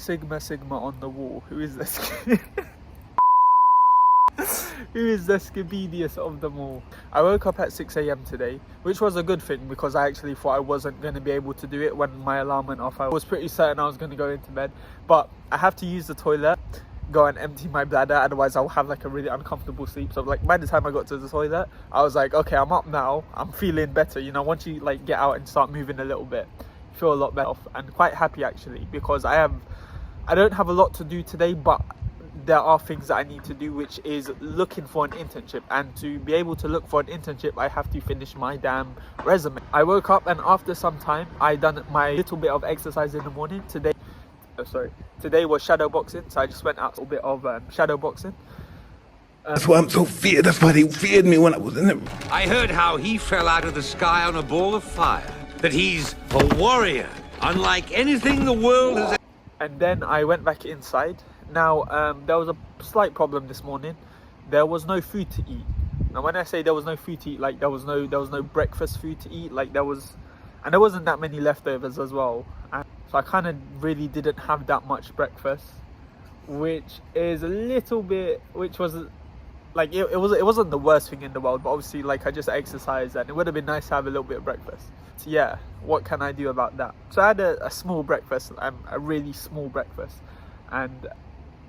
Sigma on the wall. Who is this? Who is the skibbidiest of them all? I woke up at 6 a.m. today, which was a good thing because I actually thought I wasn't going to be able to do it when my alarm went off. I was pretty certain I was going to go into bed, but I have to use the toilet, go and empty my bladder, otherwise I'll have like a really uncomfortable sleep. So like by the time I got to the toilet, I was like, okay, I'm up now, I'm feeling better. You know, once you like get out and start moving a little bit, you feel a lot better, and quite happy actually, because I don't have a lot to do today, but there are things that I need to do, which is looking for an internship. And to be able to look for an internship, I have to finish my damn resume. I woke up and after some time, I done my little bit of exercise in the morning. Today was shadow boxing, so I just went out a little bit of shadow boxing. That's why I'm so feared. That's why they feared me when I was in there. I heard how he fell out of the sky on a ball of fire. That he's a warrior, unlike anything the world has. And then I went back inside. Now, there was a slight problem this morning. There was no food to eat. Now, when I say there was no food to eat, like there was no breakfast food to eat. Like there wasn't that many leftovers as well. And so I kind of really didn't have that much breakfast, which is a little bit, which was like it wasn't the worst thing in the world, but obviously like I just exercised and it would have been nice to have a little bit of breakfast. So yeah, what can I do about that? So I had a small breakfast, a really small breakfast, and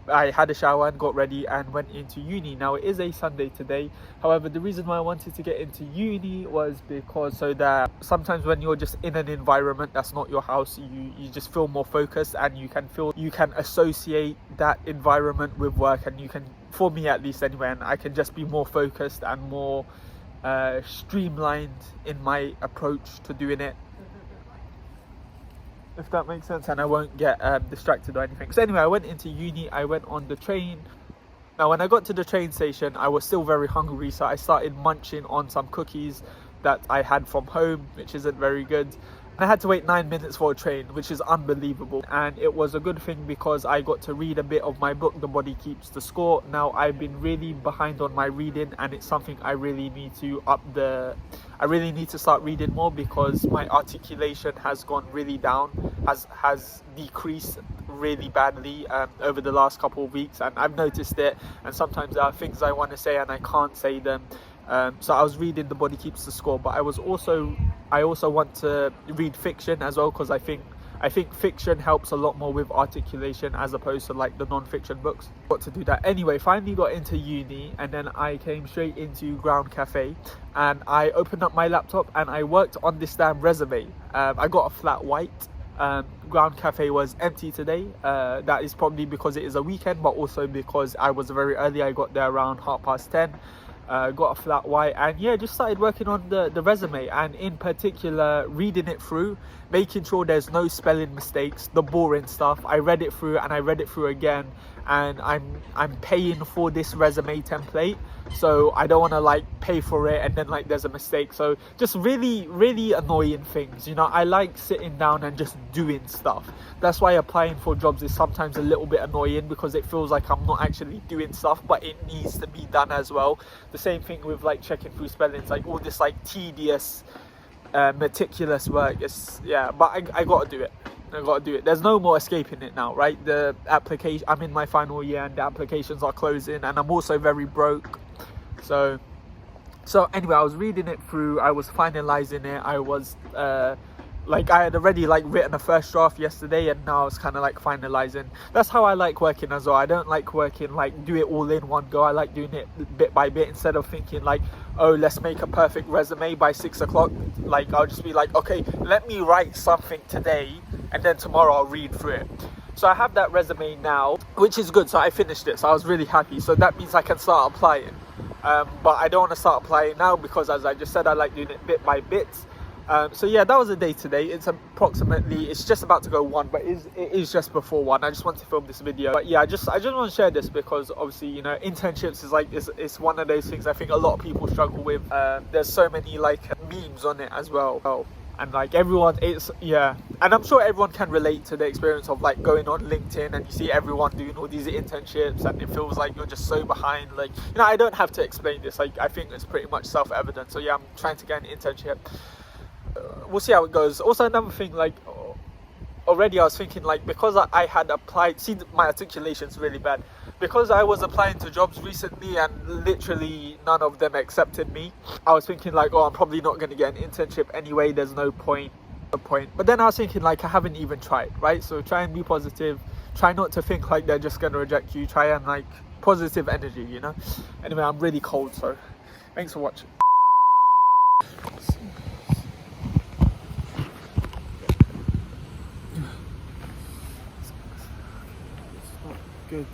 I had a shower and got ready and went into uni. Now it is a Sunday today. However, the reason why I wanted to get into uni was because so that sometimes when you're just in an environment that's not your house, you just feel more focused, and you can associate that environment with work, and you can, for me at least anyway, and I can just be more focused and more streamlined in my approach to doing it, if that makes sense, and I won't get distracted or anything. So anyway, I went into uni, I went on the train. Now when I got to the train station, I was still very hungry, so I started munching on some cookies that I had from home, which isn't very good. And I had to wait 9 minutes for a train, which is unbelievable. And it was a good thing because I got to read a bit of my book, The Body Keeps the Score. Now I've been really behind on my reading, and it's something I really need to start reading more, because my articulation has gone really down, has decreased really badly over the last couple of weeks, and I've noticed it. And sometimes there are things I want to say and I can't say them. So I was reading The Body Keeps the Score, but I also want to read fiction as well, because I think fiction helps a lot more with articulation as opposed to like the non-fiction books. Got to do that anyway. Finally got into uni, and then I came straight into Ground Cafe, and I opened up my laptop and I worked on this damn resume. I got a flat white. Ground Cafe was empty today. That is probably because it is a weekend, but also because I was very early. I got there around 10:30. Got a flat white, and yeah, just started working on the resume, and in particular reading it through, making sure there's no spelling mistakes, the boring stuff. I read it through and I read it through again, and I'm paying for this resume template, so I don't want to like pay for it and then like there's a mistake. So just really annoying things, you know. I like sitting down and just doing stuff. That's why applying for jobs is sometimes a little bit annoying, because it feels like I'm not actually doing stuff, but it needs to be done as well. The same thing with like checking through spellings, like all this like tedious meticulous work. But I gotta do it. There's no more escaping it now, right? The application, I'm in my final year and the applications are closing, and I'm also very broke. So anyway, I was reading it through, I was finalizing it. I was I had already like written a first draft yesterday, and now I was kind of like finalizing. That's how I like working as well. I don't like working like do it all in one go. I like doing it bit by bit, instead of thinking like, oh, let's make a perfect resume by 6 o'clock. Like I'll just be like, okay, let me write something today, and then tomorrow I'll read through it. So I have that resume now, which is good. So I finished it, so I was really happy. So that means I can start applying. But I don't want to start applying now, because as I just said, I like doing it bit by bit. So yeah, that was a day today. It's just about to go 1, but it is just before 1. I just want to film this video. But yeah, I just want to share this because obviously, you know, internships is like, it's one of those things I think a lot of people struggle with. There's so many like memes on it as well. And like everyone, and I'm sure everyone can relate to the experience of like going on LinkedIn and you see everyone doing all these internships, and it feels like you're just so behind. Like, you know, I don't have to explain this. Like, I think it's pretty much self-evident. So yeah, I'm trying to get an internship. We'll see how it goes. Also, another thing, like, already I was thinking like, because I had applied, see my articulation's really bad, because I was applying to jobs recently and literally none of them accepted me. I was thinking like, oh, I'm probably not going to get an internship anyway, there's no point. But then I was thinking like, I haven't even tried, right? So try and be positive, try not to think like they're just going to reject you, try and like positive energy, you know. Anyway, I'm really cold, so thanks for watching. Good.